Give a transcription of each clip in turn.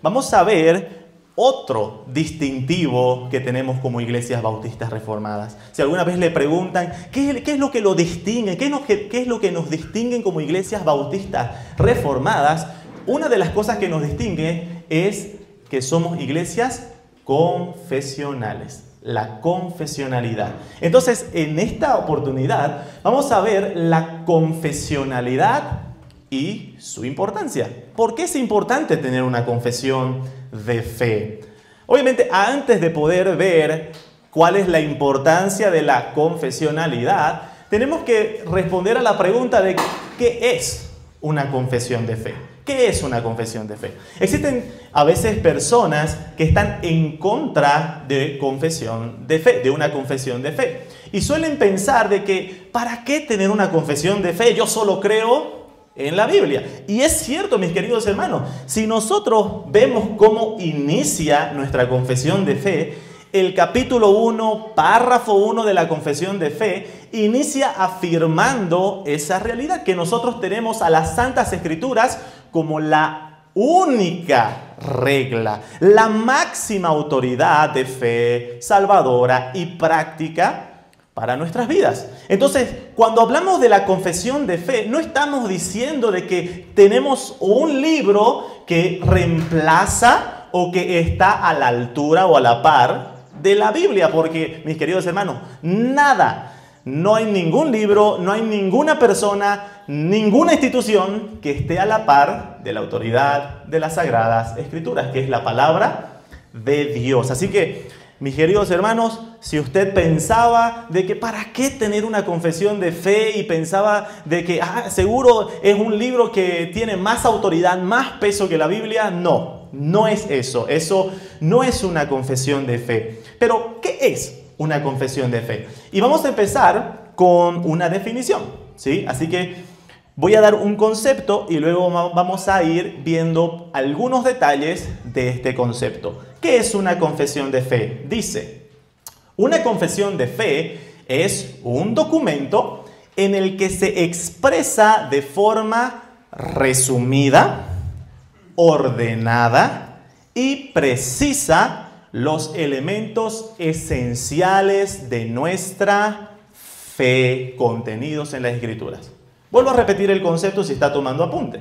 vamos a ver otro distintivo que tenemos como iglesias bautistas reformadas. Si alguna vez le preguntan, ¿qué es lo que lo distingue? ¿Qué es lo que nos distinguen como iglesias bautistas reformadas? Una de las cosas que nos distingue es que somos iglesias confesionales. La confesionalidad. Entonces, en esta oportunidad vamos a ver la confesionalidad y su importancia. ¿Por qué es importante tener una confesión de fe? Obviamente, antes de poder ver cuál es la importancia de la confesionalidad, tenemos que responder a la pregunta de ¿qué es una confesión de fe? ¿Qué es una confesión de fe? Existen a veces personas que están en contra de confesión de fe, de una confesión de fe. Y suelen pensar de que, ¿para qué tener una confesión de fe? Yo solo creo en la Biblia. Y es cierto, mis queridos hermanos, si nosotros vemos cómo inicia nuestra confesión de fe, el capítulo 1, párrafo 1 de la confesión de fe, inicia afirmando esa realidad, que nosotros tenemos a las Santas Escrituras como la única regla, la máxima autoridad de fe salvadora y práctica para nuestras vidas. Entonces, cuando hablamos de la confesión de fe, no estamos diciendo de que tenemos un libro que reemplaza o que está a la altura o a la par de la Biblia, porque, mis queridos hermanos, nada, no hay ningún libro, no hay ninguna persona, ninguna institución que esté a la par de la autoridad de las Sagradas Escrituras, que es la palabra de Dios. Así que, mis queridos hermanos, si usted pensaba de que para qué tener una confesión de fe y pensaba de que seguro es un libro que tiene más autoridad, más peso que la Biblia, no es eso. Eso no es una confesión de fe. Pero, ¿qué es una confesión de fe? Y vamos a empezar con una definición, ¿sí? Así que voy a dar un concepto y luego vamos a ir viendo algunos detalles de este concepto. ¿Qué es una confesión de fe? Dice, una confesión de fe es un documento en el que se expresa de forma resumida, ordenada y precisa los elementos esenciales de nuestra fe contenidos en las Escrituras. Vuelvo a repetir el concepto si está tomando apunte.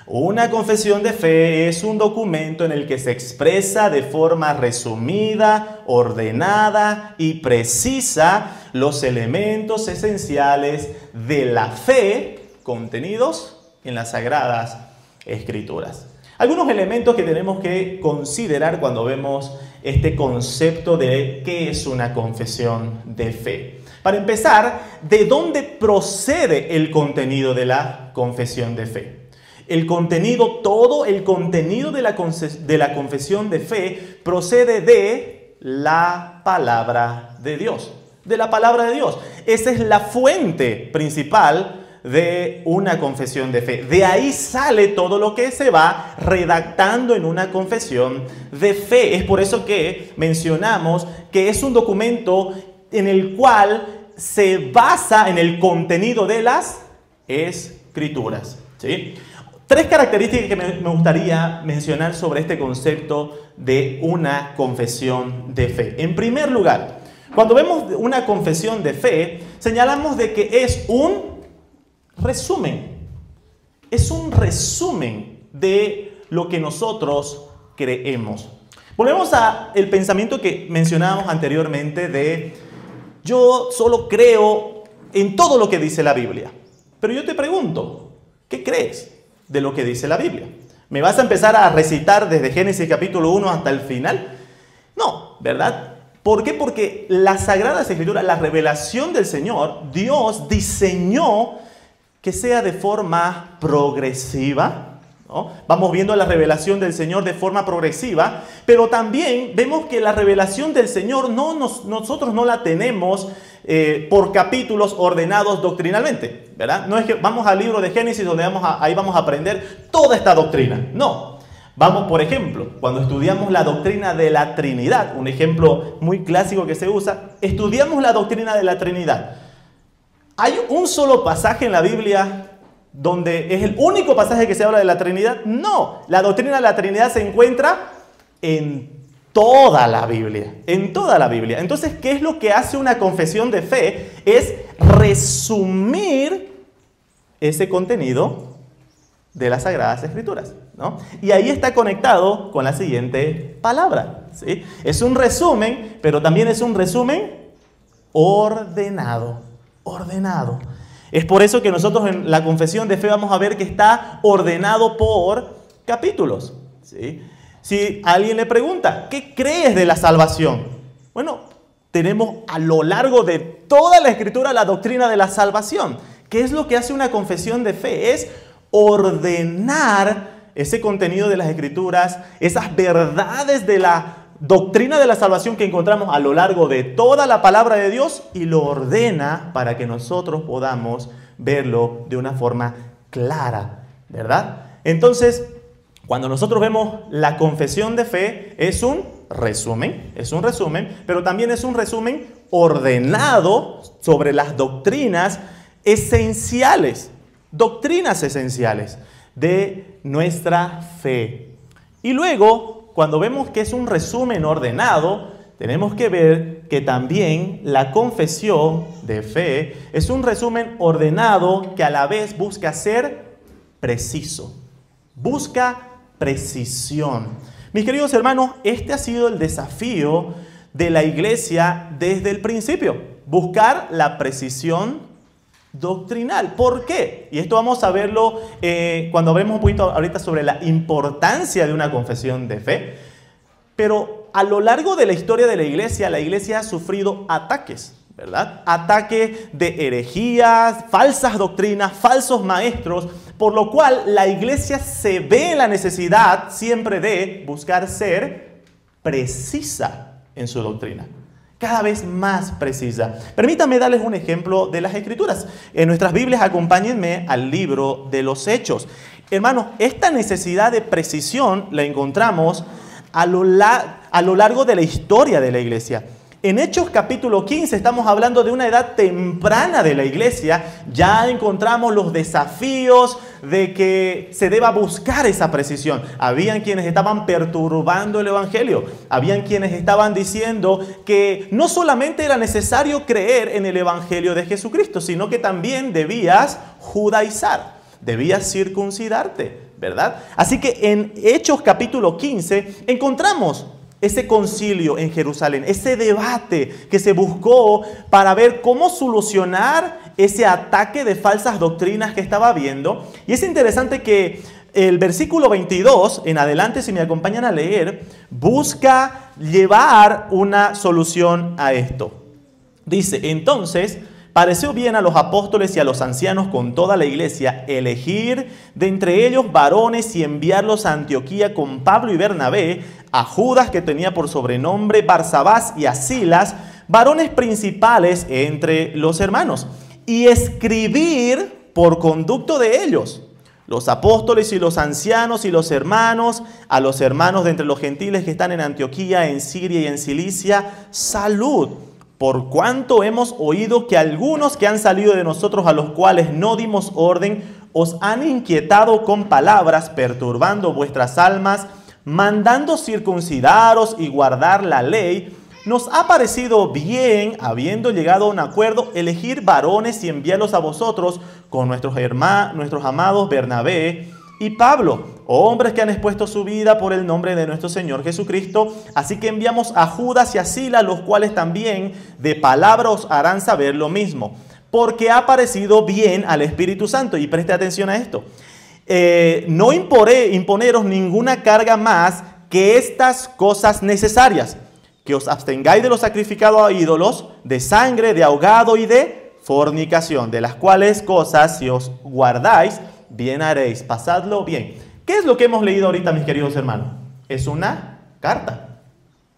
Una confesión de fe es un documento en el que se expresa de forma resumida, ordenada y precisa los elementos esenciales de la fe contenidos en las Sagradas Escrituras. Algunos elementos que tenemos que considerar cuando vemos este concepto de qué es una confesión de fe. Para empezar, ¿de dónde procede el contenido de la confesión de fe? El contenido, todo el contenido de la confesión de fe procede de la palabra de Dios. De la palabra de Dios. Esa es la fuente principal de una confesión de fe. De ahí sale todo lo que se va redactando en una confesión de fe. Es por eso que mencionamos que es un documento en el cual se basa en el contenido de las Escrituras, ¿sí? Tres características que me gustaría mencionar sobre este concepto de una confesión de fe. En primer lugar, cuando vemos una confesión de fe, señalamos de que es un resumen. Es un resumen de lo que nosotros creemos. Volvemos al pensamiento que mencionábamos anteriormente de yo solo creo en todo lo que dice la Biblia. Pero yo te pregunto, ¿qué crees de lo que dice la Biblia? ¿Me vas a empezar a recitar desde Génesis capítulo 1 hasta el final? No, ¿verdad? ¿Por qué? Porque las Sagradas Escrituras, la revelación del Señor, Dios diseñó que sea de forma progresiva, ¿no? Vamos viendo la revelación del Señor de forma progresiva, pero también vemos que la revelación del Señor nosotros no la tenemos por capítulos ordenados doctrinalmente, ¿verdad? No es que vamos al libro de Génesis donde ahí vamos a aprender toda esta doctrina. No. Vamos, por ejemplo, cuando estudiamos la doctrina de la Trinidad, un ejemplo muy clásico que se usa, estudiamos la doctrina de la Trinidad. Hay un solo pasaje en la Biblia donde es el único pasaje que se habla de la Trinidad. No, la doctrina de la Trinidad se encuentra en toda la Biblia, en toda la Biblia. Entonces, ¿qué es lo que hace una confesión de fe? Es resumir ese contenido de las Sagradas Escrituras, ¿no? Y ahí está conectado con la siguiente palabra, ¿sí? Es un resumen, pero también es un resumen ordenado, ordenado. Es por eso que nosotros en la confesión de fe vamos a ver que está ordenado por capítulos, ¿sí? Si alguien le pregunta, ¿qué crees de la salvación? Bueno, tenemos a lo largo de toda la Escritura la doctrina de la salvación. ¿Qué es lo que hace una confesión de fe? Es ordenar ese contenido de las Escrituras, esas verdades de la doctrina de la salvación que encontramos a lo largo de toda la palabra de Dios, y lo ordena para que nosotros podamos verlo de una forma clara, ¿verdad? Entonces, cuando nosotros vemos la confesión de fe, es un resumen, pero también es un resumen ordenado sobre las doctrinas esenciales de nuestra fe. Y luego, cuando vemos que es un resumen ordenado, tenemos que ver que también la confesión de fe es un resumen ordenado que a la vez busca ser preciso, busca precisión. Mis queridos hermanos, este ha sido el desafío de la iglesia desde el principio, buscar la precisión doctrinal. ¿Por qué? Y esto vamos a verlo cuando hablemos un poquito ahorita sobre la importancia de una confesión de fe. Pero a lo largo de la historia de la iglesia ha sufrido ataques, ¿verdad? Ataques de herejías, falsas doctrinas, falsos maestros, por lo cual la iglesia se ve en la necesidad siempre de buscar ser precisa en su doctrina, cada vez más precisa. Permítanme darles un ejemplo de las Escrituras. En nuestras Biblias, acompáñenme al libro de los Hechos. Hermanos, esta necesidad de precisión la encontramos a lo largo de la historia de la iglesia. En Hechos capítulo 15 estamos hablando de una edad temprana de la iglesia. Ya encontramos los desafíos de que se deba buscar esa precisión. Habían quienes estaban perturbando el evangelio. Habían quienes estaban diciendo que no solamente era necesario creer en el evangelio de Jesucristo, sino que también debías judaizar, debías circuncidarte, ¿verdad? Así que en Hechos capítulo 15 encontramos ese concilio en Jerusalén, ese debate que se buscó para ver cómo solucionar ese ataque de falsas doctrinas que estaba habiendo. Y es interesante que el versículo 22 en adelante, si me acompañan a leer, busca llevar una solución a esto. Dice, entonces pareció bien a los apóstoles y a los ancianos con toda la iglesia elegir de entre ellos varones y enviarlos a Antioquía con Pablo y Bernabé, a Judas, que tenía por sobrenombre Barsabás, y a Silas, varones principales entre los hermanos, y escribir por conducto de ellos, los apóstoles y los ancianos y los hermanos, a los hermanos de entre los gentiles que están en Antioquía, en Siria y en Cilicia, salud. Por cuanto hemos oído que algunos que han salido de nosotros, a los cuales no dimos orden, os han inquietado con palabras, perturbando vuestras almas, mandando circuncidaros y guardar la ley, nos ha parecido bien, habiendo llegado a un acuerdo, elegir varones y enviarlos a vosotros con nuestros amados Bernabé y Pablo, hombres que han expuesto su vida por el nombre de nuestro Señor Jesucristo. Así que enviamos a Judas y a Silas, los cuales también de palabra os harán saber lo mismo, porque ha parecido bien al Espíritu Santo. Y preste atención a esto. No imponeros ninguna carga más que estas cosas necesarias, que os abstengáis de lo sacrificado a ídolos, de sangre, de ahogado y de fornicación, de las cuales cosas si os guardáis, bien haréis. Pasadlo bien. ¿Qué es lo que hemos leído ahorita, mis queridos hermanos? Es una carta.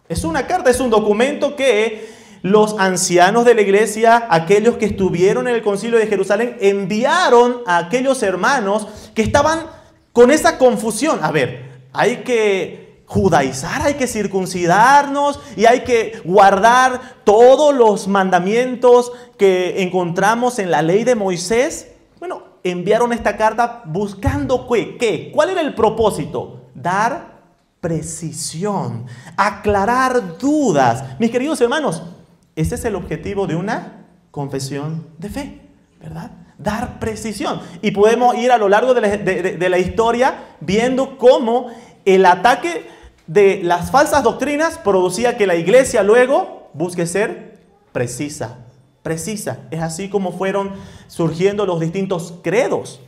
Es una carta, es un documento que los ancianos de la iglesia, aquellos que estuvieron en el concilio de Jerusalén, enviaron a aquellos hermanos que estaban con esa confusión. A ver, hay que judaizar, hay que circuncidarnos y hay que guardar todos los mandamientos que encontramos en la ley de Moisés. Bueno, enviaron esta carta buscando ¿qué? ¿Cuál era el propósito? Dar precisión, aclarar dudas. Mis queridos hermanos, ese es el objetivo de una confesión de fe, ¿verdad? Dar precisión. Y podemos ir a lo largo de la historia viendo cómo el ataque de las falsas doctrinas producía que la iglesia luego busque ser precisa. Es así como fueron surgiendo los distintos credos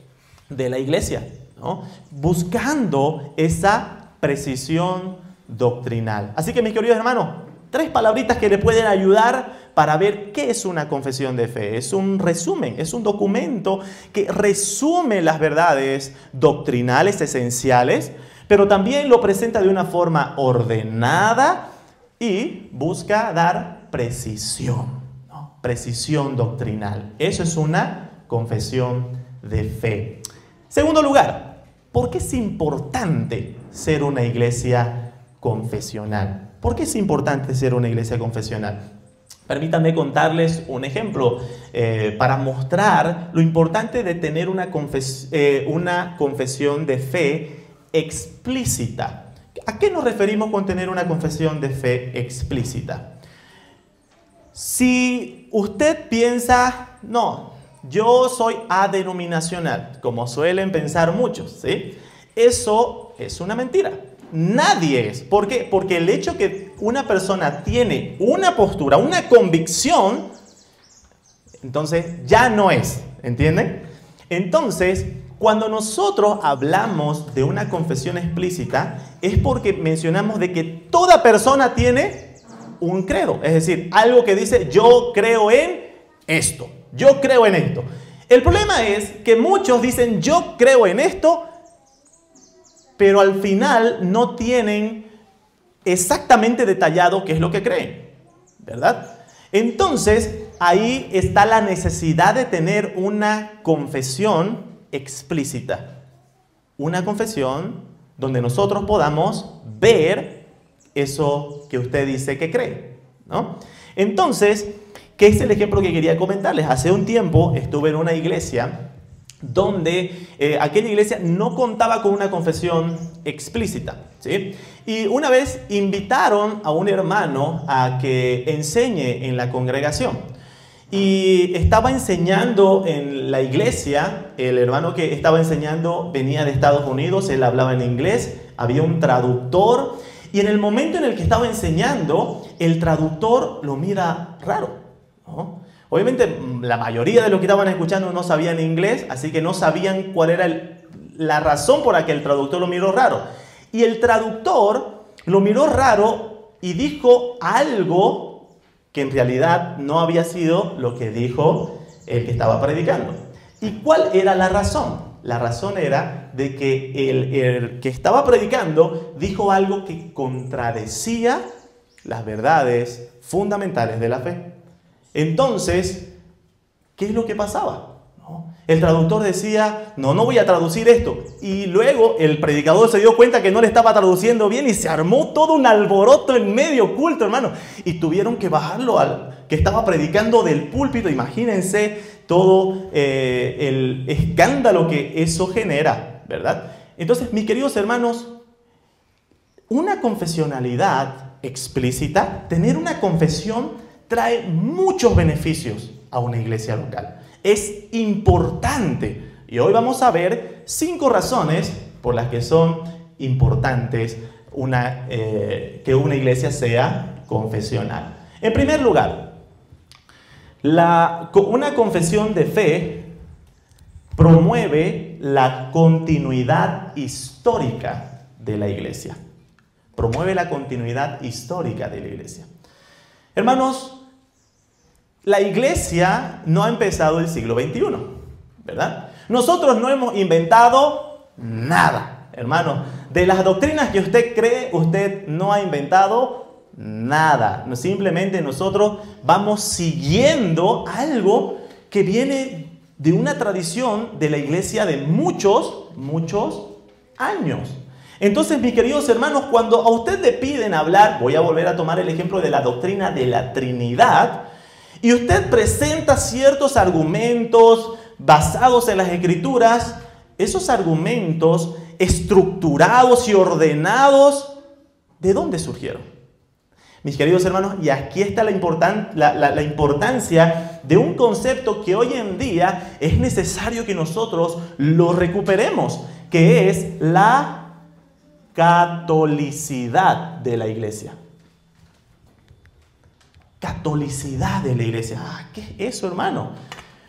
de la iglesia, ¿no? Buscando esa precisión doctrinal. Así que, mis queridos hermanos, 3 palabritas que le pueden ayudar para ver qué es una confesión de fe. Es un resumen, es un documento que resume las verdades doctrinales esenciales, pero también lo presenta de una forma ordenada y busca dar precisión, ¿no? Precisión doctrinal. Eso es una confesión de fe. Segundo lugar, ¿por qué es importante ser una iglesia confesional? ¿Por qué es importante ser una iglesia confesional? Permítanme contarles un ejemplo para mostrar lo importante de tener una confesión de fe explícita. ¿A qué nos referimos con tener una confesión de fe explícita? Si usted piensa, no, yo soy adenominacional, como suelen pensar muchos, ¿sí? Eso es una mentira. Nadie es. ¿Por qué? Porque el hecho que una persona tiene una postura, una convicción, entonces ya no es. ¿Entienden? Entonces, cuando nosotros hablamos de una confesión explícita, es porque mencionamos de que toda persona tiene un credo. Es decir, algo que dice, yo creo en esto. Yo creo en esto. El problema es que muchos dicen, yo creo en esto, pero al final no tienen exactamente detallado qué es lo que creen, ¿verdad? Entonces, ahí está la necesidad de tener una confesión explícita. Una confesión donde nosotros podamos ver eso que usted dice que cree, ¿no? Entonces, ¿qué es el ejemplo que quería comentarles? Hace un tiempo estuve en una iglesia donde aquella iglesia no contaba con una confesión explícita, ¿sí? Y una vez invitaron a un hermano a que enseñe en la congregación. Y estaba enseñando en la iglesia, el hermano que estaba enseñando venía de Estados Unidos, él hablaba en inglés, había un traductor, y en el momento en el que estaba enseñando, el traductor lo mira raro, ¿no? Obviamente, la mayoría de los que estaban escuchando no sabían inglés, así que no sabían cuál era la razón por la que el traductor lo miró raro. Y el traductor lo miró raro y dijo algo que en realidad no había sido lo que dijo el que estaba predicando. ¿Y cuál era la razón? La razón era de que el que estaba predicando dijo algo que contradecía las verdades fundamentales de la fe. Entonces, ¿qué es lo que pasaba? ¿No? El traductor decía, no voy a traducir esto. Y luego el predicador se dio cuenta que no le estaba traduciendo bien y se armó todo un alboroto en medio culto, hermano. Y tuvieron que bajarlo al que estaba predicando del púlpito. Imagínense todo el escándalo que eso genera, ¿verdad? Entonces, mis queridos hermanos, una confesionalidad explícita, tener una confesión trae muchos beneficios a una iglesia local. Es importante. Y hoy vamos a ver 5 razones por las que son importantes que una iglesia sea confesional. En primer lugar, una confesión de fe promueve la continuidad histórica de la iglesia. Promueve la continuidad histórica de la iglesia. Hermanos, la iglesia no ha empezado el siglo XXI, ¿verdad? Nosotros no hemos inventado nada, hermano. De las doctrinas que usted cree, usted no ha inventado nada. Simplemente nosotros vamos siguiendo algo que viene de una tradición de la iglesia de muchos años. Entonces, mis queridos hermanos, cuando a usted le piden hablar, voy a volver a tomar el ejemplo de la doctrina de la Trinidad, y usted presenta ciertos argumentos basados en las Escrituras, esos argumentos estructurados y ordenados, ¿de dónde surgieron? Mis queridos hermanos, y aquí está la importancia de un concepto que hoy en día es necesario que nosotros lo recuperemos, que es la catolicidad de la iglesia. Catolicidad de la iglesia. ¿Qué es eso, hermano?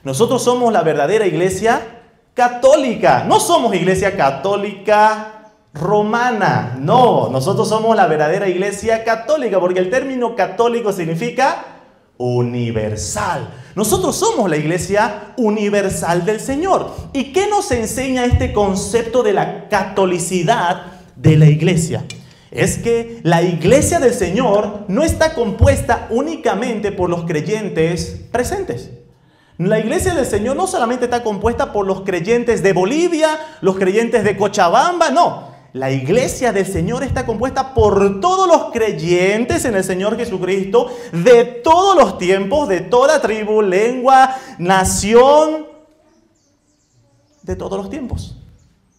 Nosotros somos la verdadera iglesia católica. No somos iglesia católica romana. No, nosotros somos la verdadera iglesia católica, porque el término católico significa universal. Nosotros somos la iglesia universal del Señor. ¿Y qué nos enseña este concepto de la catolicidad de la iglesia? Es que la iglesia del Señor no está compuesta únicamente por los creyentes presentes. La iglesia del Señor no solamente está compuesta por los creyentes de Bolivia, los creyentes de Cochabamba, no. La iglesia del Señor está compuesta por todos los creyentes en el Señor Jesucristo, de todos los tiempos, de toda tribu, lengua, nación, de todos los tiempos.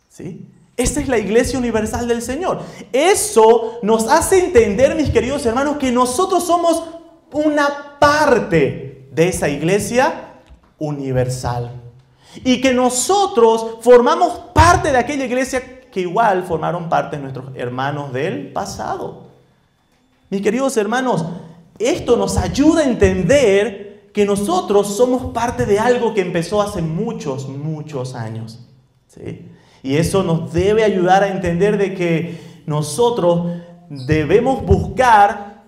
¿Sí? Esa es la iglesia universal del Señor. Eso nos hace entender, mis queridos hermanos, que nosotros somos una parte de esa iglesia universal. Y que nosotros formamos parte de aquella iglesia que igual formaron parte de nuestros hermanos del pasado. Mis queridos hermanos, esto nos ayuda a entender que nosotros somos parte de algo que empezó hace muchos, muchos años. ¿Sí? Y eso nos debe ayudar a entender de que nosotros debemos buscar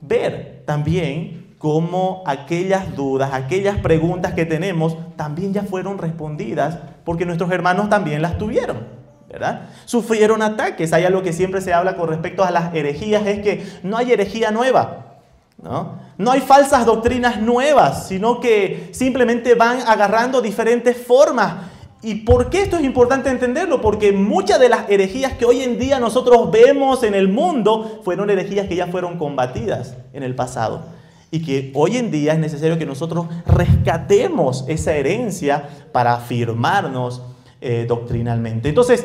ver también cómo aquellas dudas, aquellas preguntas que tenemos también ya fueron respondidas porque nuestros hermanos también las tuvieron, ¿verdad? Sufrieron ataques. Hay algo que siempre se habla con respecto a las herejías, es que no hay herejía nueva, ¿no? No hay falsas doctrinas nuevas, sino que simplemente van agarrando diferentes formas. ¿Y por qué esto es importante entenderlo? Porque muchas de las herejías que hoy en día nosotros vemos en el mundo fueron herejías que ya fueron combatidas en el pasado. Y que hoy en día es necesario que nosotros rescatemos esa herencia para afirmarnos doctrinalmente. Entonces,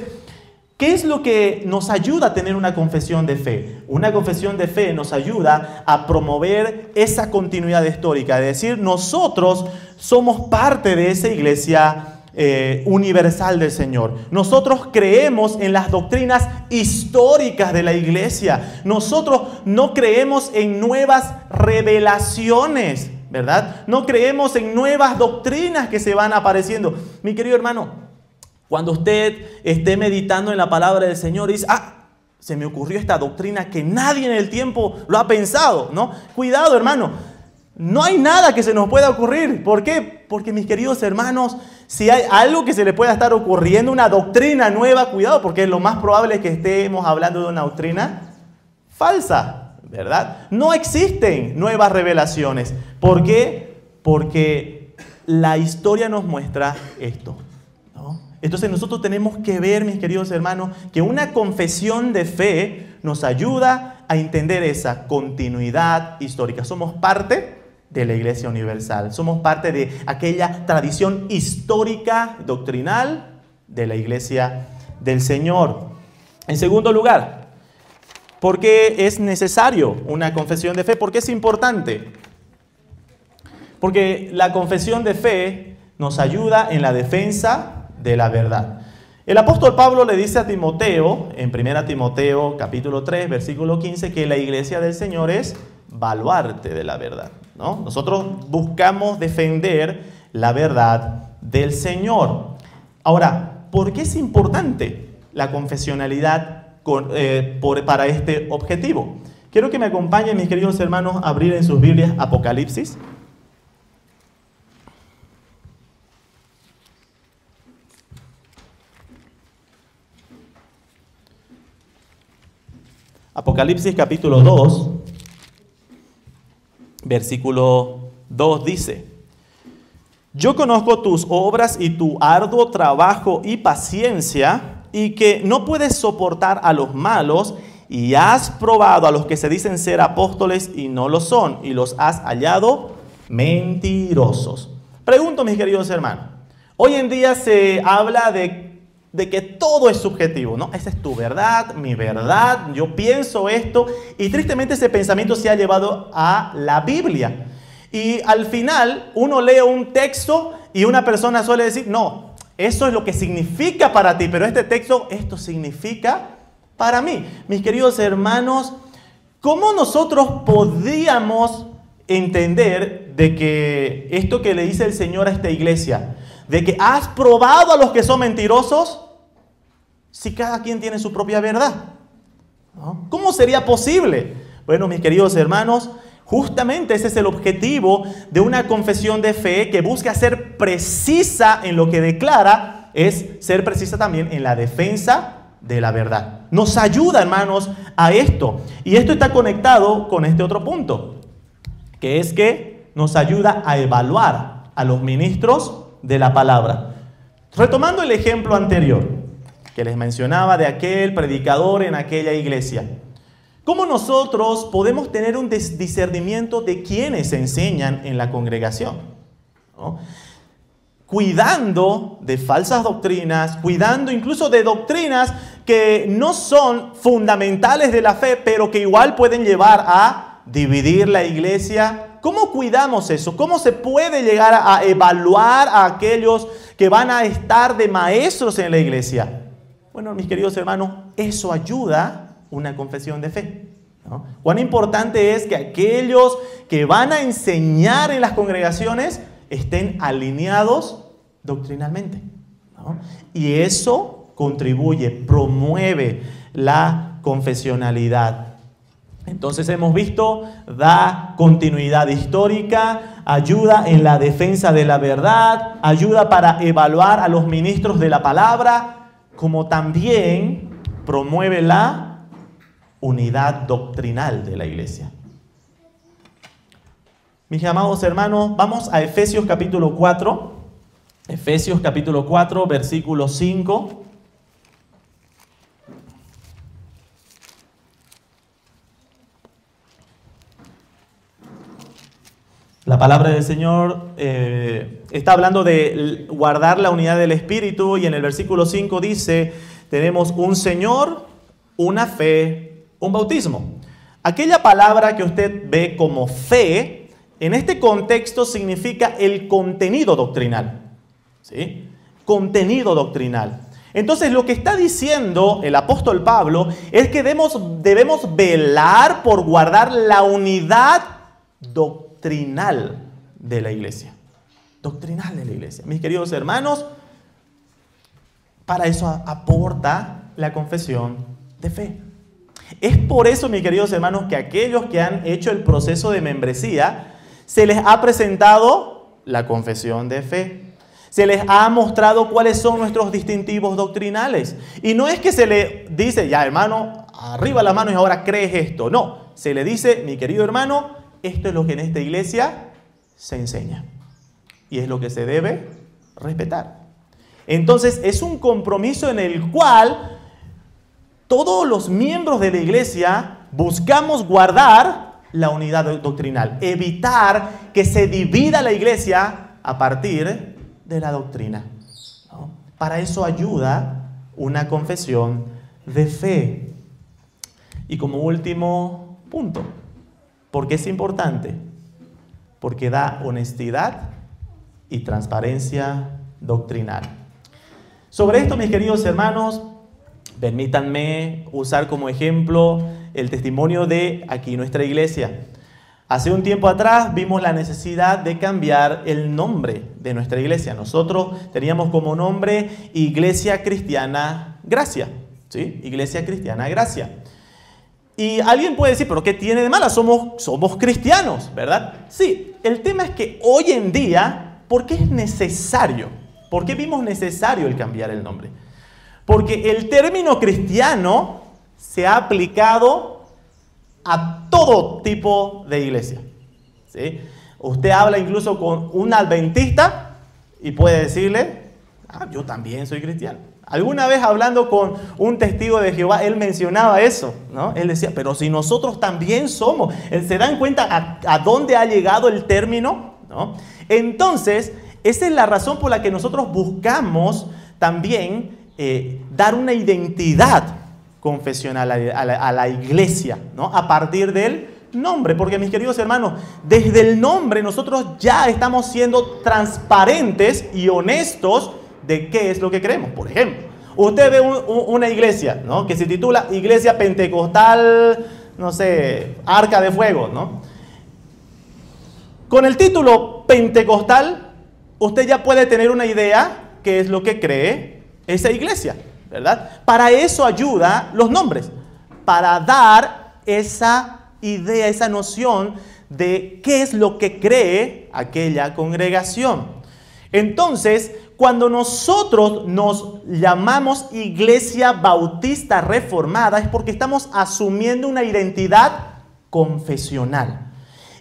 ¿qué es lo que nos ayuda a tener una confesión de fe? Una confesión de fe nos ayuda a promover esa continuidad histórica, es decir, nosotros somos parte de esa iglesia universal del Señor. Nosotros creemos en las doctrinas históricas de la iglesia. Nosotros no creemos en nuevas revelaciones, ¿verdad? No creemos en nuevas doctrinas que se van apareciendo. Mi querido hermano, cuando usted esté meditando en la palabra del Señor y dice, se me ocurrió esta doctrina que nadie en el tiempo lo ha pensado, ¿no? Cuidado, hermano. No hay nada que se nos pueda ocurrir. ¿Por qué? Porque, mis queridos hermanos, si hay algo que se le pueda estar ocurriendo, una doctrina nueva, cuidado, porque lo más probable es que estemos hablando de una doctrina falsa, ¿verdad? No existen nuevas revelaciones. ¿Por qué? Porque la historia nos muestra esto, ¿no? Entonces nosotros tenemos que ver, mis queridos hermanos, que una confesión de fe nos ayuda a entender esa continuidad histórica. Somos parte de la iglesia universal. Somos parte de aquella tradición histórica, doctrinal de la iglesia del Señor. En segundo lugar, ¿por qué es necesario una confesión de fe? ¿Por qué es importante? Porque la confesión de fe nos ayuda en la defensa de la verdad. El apóstol Pablo le dice a Timoteo, en 1 Timoteo capítulo 3, versículo 15, que la iglesia del Señor es baluarte de la verdad, ¿no? Nosotros buscamos defender la verdad del Señor. Ahora, ¿por qué es importante la confesionalidad para este objetivo? Quiero que me acompañen, mis queridos hermanos, a abrir en sus Biblias Apocalipsis. Apocalipsis capítulo 2, versículo 2 dice: yo conozco tus obras y tu arduo trabajo y paciencia, y que no puedes soportar a los malos, y has probado a los que se dicen ser apóstoles y no lo son, y los has hallado mentirosos. Pregunto, mis queridos hermanos, Hoy en día se habla de que todo es subjetivo, ¿no? Esa es tu verdad, mi verdad, yo pienso esto, y tristemente ese pensamiento se ha llevado a la Biblia. Y al final uno lee un texto y una persona suele decir, no, eso es lo que significa para ti, pero este texto, esto significa para mí. Mis queridos hermanos, ¿cómo nosotros podríamos entender de que esto que le dice el Señor a esta iglesia, de que has probado a los que son mentirosos, si cada quien tiene su propia verdad, ¿no? ¿Cómo sería posible? Bueno, mis queridos hermanos, justamente ese es el objetivo de una confesión de fe que busca ser precisa en lo que declara, es ser precisa también en la defensa de la verdad. Nos ayuda, hermanos, a esto. Y esto está conectado con este otro punto, que es que nos ayuda a evaluar a los ministros de la palabra. Retomando el ejemplo anterior que les mencionaba de aquel predicador en aquella iglesia, ¿cómo nosotros podemos tener un discernimiento de quienes enseñan en la congregación? ¿No? Cuidando de falsas doctrinas, cuidando incluso de doctrinas que no son fundamentales de la fe, pero que igual pueden llevar a dividir la iglesia. ¿Cómo cuidamos eso? ¿Cómo se puede llegar a evaluar a aquellos que van a estar de maestros en la iglesia? Bueno, mis queridos hermanos, eso ayuda una confesión de fe, ¿no? Cuán importante es que aquellos que van a enseñar en las congregaciones estén alineados doctrinalmente, ¿no? Y eso contribuye, promueve la confesionalidad. Entonces hemos visto, da continuidad histórica, ayuda en la defensa de la verdad, ayuda para evaluar a los ministros de la palabra, como también promueve la unidad doctrinal de la iglesia. Mis amados hermanos, vamos a Efesios capítulo 4. Efesios capítulo 4, versículo 5. La palabra del Señor está hablando de guardar la unidad del Espíritu, y en el versículo 5 dice, tenemos un Señor, una fe, un bautismo. Aquella palabra que usted ve como fe, en este contexto significa el contenido doctrinal, ¿sí? Contenido doctrinal. Entonces lo que está diciendo el apóstol Pablo es que debemos velar por guardar la unidad doctrinal de la iglesia. Doctrinal de la iglesia. Mis queridos hermanos, para eso aporta la confesión de fe. Es por eso, mis queridos hermanos, que aquellos que han hecho el proceso de membresía, se les ha presentado la confesión de fe. Se les ha mostrado cuáles son nuestros distintivos doctrinales. Y no es que se le dice, ya hermano, arriba la mano y ahora crees esto. No, se le dice, mi querido hermano, esto es lo que en esta iglesia se enseña. Y es lo que se debe respetar. Entonces es un compromiso en el cual todos los miembros de la iglesia buscamos guardar la unidad doctrinal. Evitar que se divida la iglesia a partir de la doctrina, ¿no? Para eso ayuda una confesión de fe. Y como último punto, ¿por qué es importante? Porque da honestidad y transparencia doctrinal. Sobre esto, mis queridos hermanos, permítanme usar como ejemplo el testimonio de aquí nuestra iglesia. Hace un tiempo atrás vimos la necesidad de cambiar el nombre de nuestra iglesia. Nosotros teníamos como nombre Iglesia Cristiana Gracia, ¿sí? Iglesia Cristiana Gracia. Y alguien puede decir, ¿pero qué tiene de mala? Somos cristianos, ¿verdad? Sí, el tema es que hoy en día, ¿por qué es necesario? ¿Por qué vimos necesario el cambiar el nombre? Porque el término cristiano se ha aplicado a todo tipo de iglesia, ¿sí? Usted habla incluso con un adventista y puede decirle, yo también soy cristiano. Alguna vez hablando con un testigo de Jehová, él mencionaba eso, ¿no? Él decía, pero si nosotros también somos. ¿Se dan cuenta a dónde ha llegado el término? ¿No? Entonces, esa es la razón por la que nosotros buscamos también dar una identidad confesional a la iglesia, ¿no? A partir del nombre, porque mis queridos hermanos, desde el nombre nosotros ya estamos siendo transparentes y honestos de qué es lo que creemos. Por ejemplo, usted ve una iglesia, ¿no? Que se titula Iglesia Pentecostal, no sé, Arca de Fuego, ¿no? Con el título Pentecostal, usted ya puede tener una idea qué es lo que cree esa iglesia, ¿verdad? Para eso ayuda los nombres, para dar esa idea, esa noción de qué es lo que cree aquella congregación. Entonces, cuando nosotros nos llamamos Iglesia Bautista Reformada es porque estamos asumiendo una identidad confesional.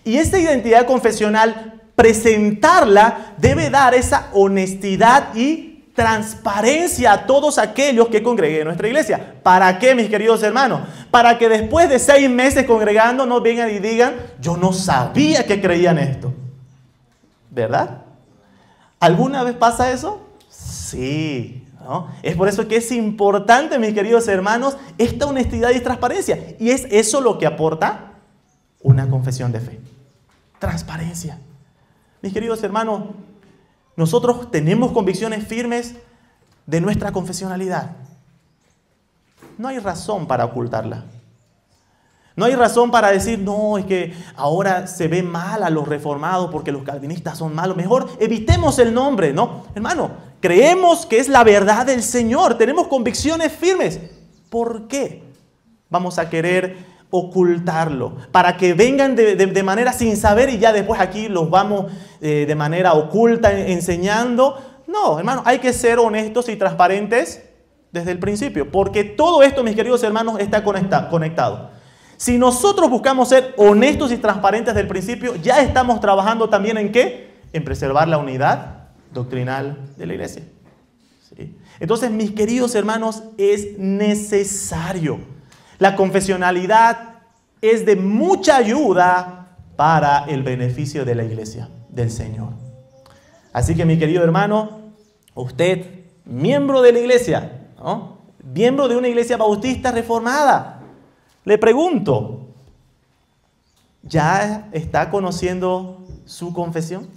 Y esta identidad confesional, presentarla, debe dar esa honestidad y transparencia a todos aquellos que congreguen en nuestra iglesia. ¿Para qué, mis queridos hermanos? Para que después de 6 meses congregando no vengan y digan, yo no sabía que creían esto. ¿Verdad? ¿Alguna vez pasa eso? Sí, ¿no? Es por eso que es importante, mis queridos hermanos, esta honestidad y transparencia. Y es eso lo que aporta una confesión de fe. Transparencia. Mis queridos hermanos, nosotros tenemos convicciones firmes de nuestra confesionalidad. No hay razón para ocultarla. No hay razón para decir, no, es que ahora se ve mal a los reformados porque los calvinistas son malos. Mejor evitemos el nombre, ¿no? Hermano, creemos que es la verdad del Señor. Tenemos convicciones firmes. ¿Por qué vamos a querer ocultarlo? Para que vengan de manera sin saber y ya después aquí los vamos de manera oculta enseñando. No, hermano, hay que ser honestos y transparentes desde el principio. Porque todo esto, mis queridos hermanos, está conectado. Si nosotros buscamos ser honestos y transparentes desde el principio, ya estamos trabajando también ¿en qué? En preservar la unidad doctrinal de la iglesia. ¿Sí? Entonces, mis queridos hermanos, es necesario. La confesionalidad es de mucha ayuda para el beneficio de la iglesia, del Señor. Así que, mi querido hermano, usted, miembro de la iglesia, ¿no? Miembro de una iglesia bautista reformada, le pregunto, ¿ya está conociendo su confesión?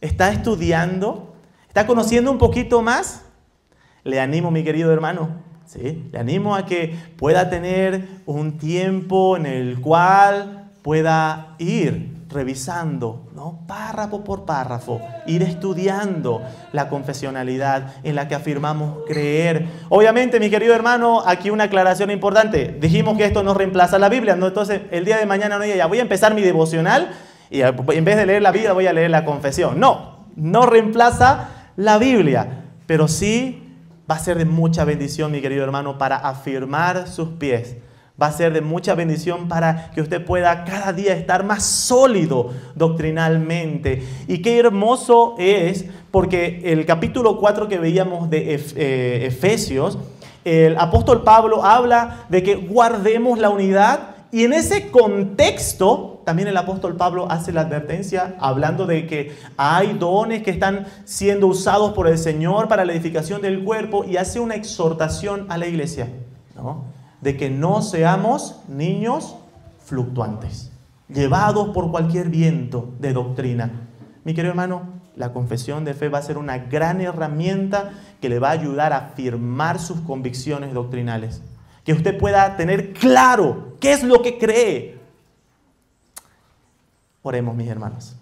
¿Está estudiando? ¿Está conociendo un poquito más? Le animo, mi querido hermano, ¿sí? Le animo a que pueda tener un tiempo en el cual pueda ir revisando, ¿no? Párrafo por párrafo, ir estudiando la confesionalidad en la que afirmamos creer. Obviamente, mi querido hermano, aquí una aclaración importante. Dijimos que esto no reemplaza la Biblia, ¿no? Entonces, el día de mañana no ya voy a empezar mi devocional y en vez de leer la Biblia voy a leer la confesión. No, no reemplaza la Biblia, pero sí va a ser de mucha bendición, mi querido hermano, para afirmar sus pies. Va a ser de mucha bendición para que usted pueda cada día estar más sólido doctrinalmente. Y qué hermoso es, porque el capítulo 4 que veíamos de Efesios, el apóstol Pablo habla de que guardemos la unidad. Y en ese contexto, también el apóstol Pablo hace la advertencia hablando de que hay dones que están siendo usados por el Señor para la edificación del cuerpo y hace una exhortación a la iglesia, ¿no? De que no seamos niños fluctuantes, llevados por cualquier viento de doctrina. Mi querido hermano, la confesión de fe va a ser una gran herramienta que le va a ayudar a afirmar sus convicciones doctrinales. Que usted pueda tener claro qué es lo que cree. Oremos, mis hermanos.